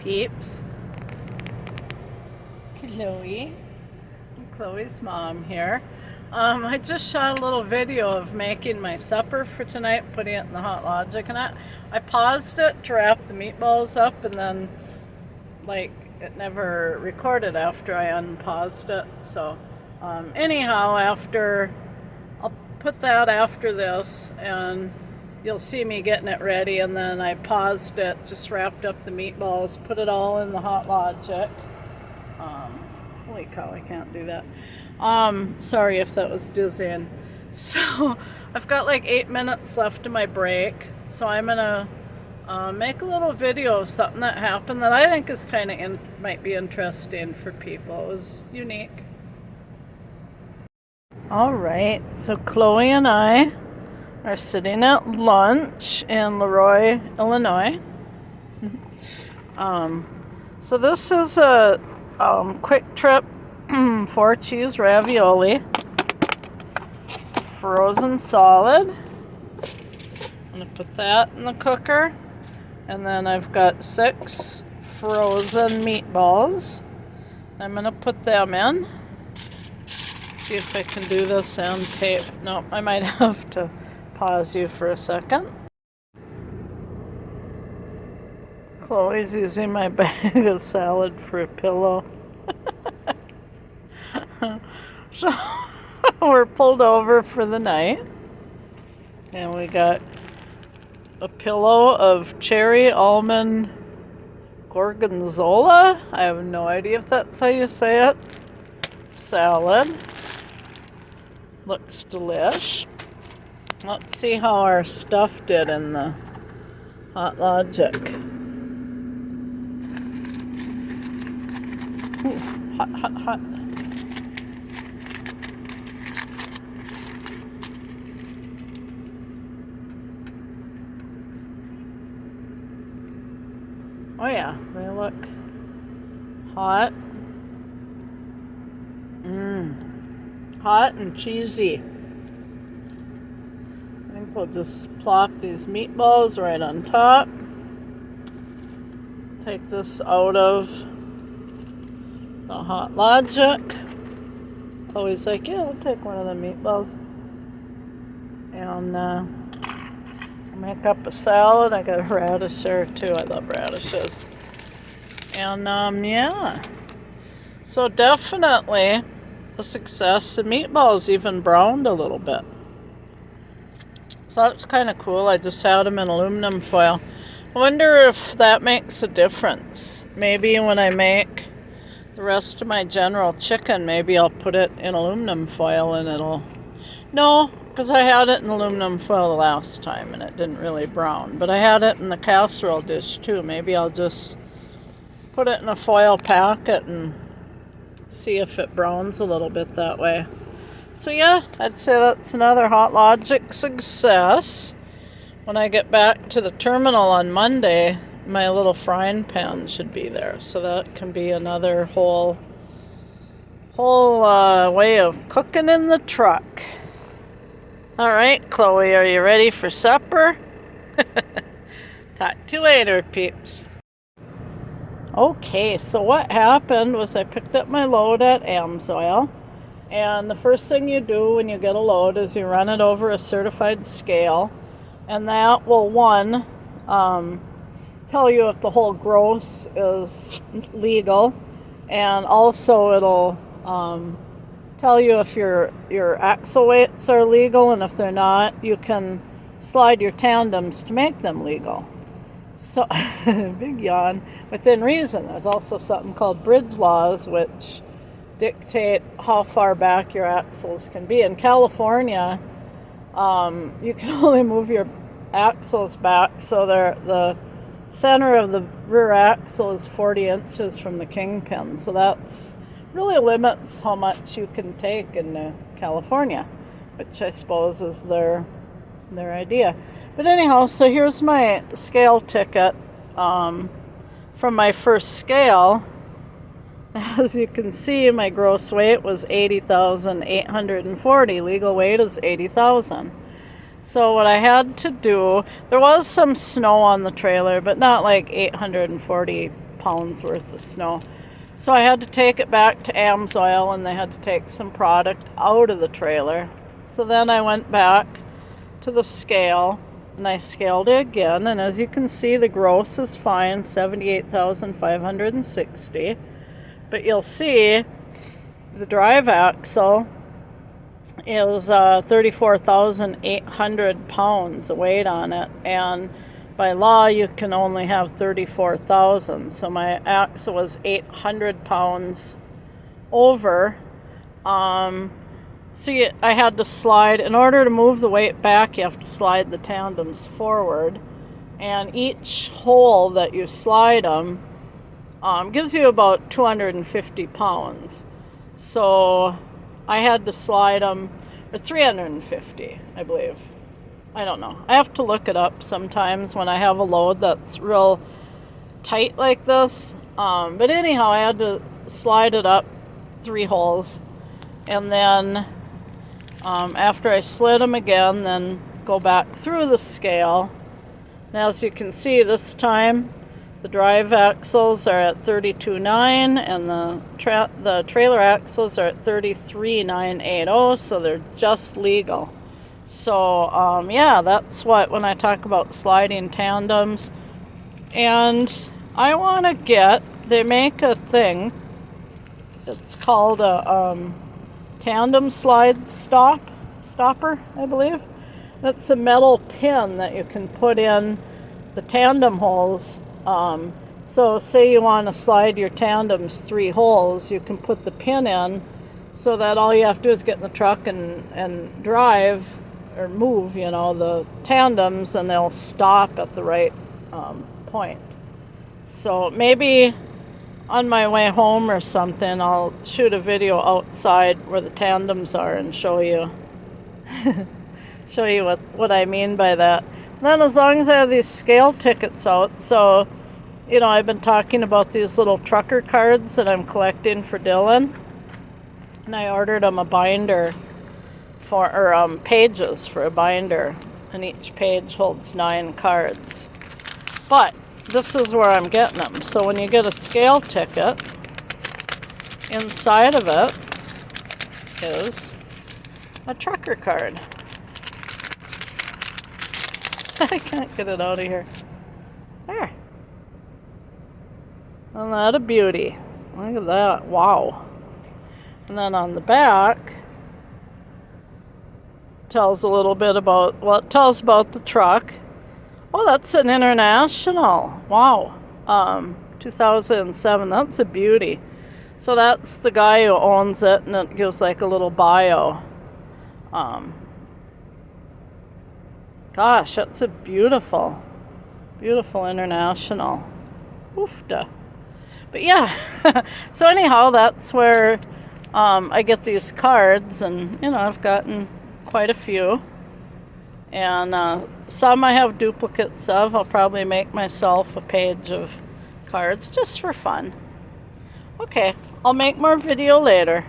peeps. Chloe's mom here. I just shot a little video of making my supper for tonight, putting it in the Hot Logic, and I paused it to wrap the meatballs up, and then it never recorded after I unpaused it. So anyhow, I'll put that after this, and you'll see me getting it ready, and then I paused it, just wrapped up the meatballs, put it all in the Hot Logic. Holy cow, I can't do that. Sorry if that was dizzying. So I've got like 8 minutes left of my break, so I'm gonna make a little video of something that happened that I think is kind of might be interesting for people. It was unique. All right, so Chloe and I are sitting at lunch in Leroy, Illinois. So this is a quick trip 4-cheese ravioli, frozen solid. I'm gonna put that in the cooker, and then I've got 6 frozen meatballs. I'm gonna put them in. See if I can do this on tape. No, I might have to pause you for a second. Chloe's using my bag of salad for a pillow. So we're pulled over for the night, and we got a pillow of cherry almond gorgonzola. I have no idea if that's how you say it. Salad. Looks delish. Let's see how our stuff did in the Hot Logic. Ooh, hot, hot, hot. Oh yeah, they look hot. Hot and cheesy. I think we'll just plop these meatballs right on top. Take this out of the Hot Logic. Chloe's like, yeah, I'll take one of the meatballs. And make up a salad. I got a radish there too. I love radishes. And yeah. So definitely a success. The meatballs even browned a little bit. So that's kind of cool. I just had them in aluminum foil. I wonder if that makes a difference. Maybe when I make the rest of my General chicken, maybe I'll put it in aluminum foil and it'll... No, because I had it in aluminum foil the last time and it didn't really brown. But I had it in the casserole dish too. Maybe I'll just put it in a foil packet and see if it browns a little bit that way. So yeah, I'd say that's another Hot Logic success. When I get back to the terminal on Monday, my little frying pan should be there. So that can be another whole way of cooking in the truck. All right, Chloe, are you ready for supper? Talk to you later, peeps. Okay, so what happened was I picked up my load at AMSOIL, and the first thing you do when you get a load is you run it over a certified scale, and that will, one, tell you if the whole gross is legal, and also it'll tell you if your axle weights are legal, and if they're not, you can slide your tandems to make them legal. So, big yawn. Within reason, there's also something called bridge laws, which dictate how far back your axles can be. In California, you can only move your axles back so the center of the rear axle is 40 inches from the kingpin. So that's really limits how much you can take in California, which I suppose is their idea. But anyhow, so here's my scale ticket from my first scale. As you can see, my gross weight was 80,840. Legal weight is 80,000. So what I had to do, there was some snow on the trailer, but not like 840 pounds worth of snow. So I had to take it back to AMSOIL, and they had to take some product out of the trailer. So then I went back to the scale, and I scaled it again, and as you can see, the gross is fine, 78,560. But you'll see the drive axle is 34,800 pounds of weight on it, and by law you can only have 34,000. So my axle was 800 pounds over. I had to slide, in order to move the weight back, you have to slide the tandems forward, and each hole that you slide them gives you about 250 pounds. So I had to slide them, or 350, I believe. I don't know. I have to look it up sometimes when I have a load that's real tight like this. But anyhow, I had to slide it up 3 holes. And then after I slid them again, then go back through the scale. And as you can see, this time the drive axles are at 32.9 and the trailer axles are at 33,980, so they're just legal. So yeah, that's what, when I talk about sliding tandems. And I want to they make a thing, it's called a tandem slide stopper, I believe. That's a metal pin that you can put in the tandem holes. So say you want to slide your tandems 3 holes, you can put the pin in so that all you have to do is get in the truck and drive or move, the tandems, and they'll stop at the right point. So maybe on my way home or something, I'll shoot a video outside where the tandems are and show you what I mean by that. And then as long as I have these scale tickets out, so I've been talking about these little trucker cards that I'm collecting for Dylan, and I ordered him a binder pages for a binder, and each page holds 9 cards. But this is where I'm getting them. So when you get a scale ticket, inside of it is a trucker card. I can't get it out of here. There. Isn't that a beauty? Look at that. Wow. And then on the back tells a little bit about, it tells about the truck. Oh, that's an International. Wow. 2007. That's a beauty. So that's the guy who owns it, and it gives like a little bio. Gosh, that's a beautiful International. Oofda. But yeah, so anyhow, that's where I get these cards, and I've gotten quite a few, and some I have duplicates of. I'll probably make myself a page of cards just for fun. Okay, I'll make more video later.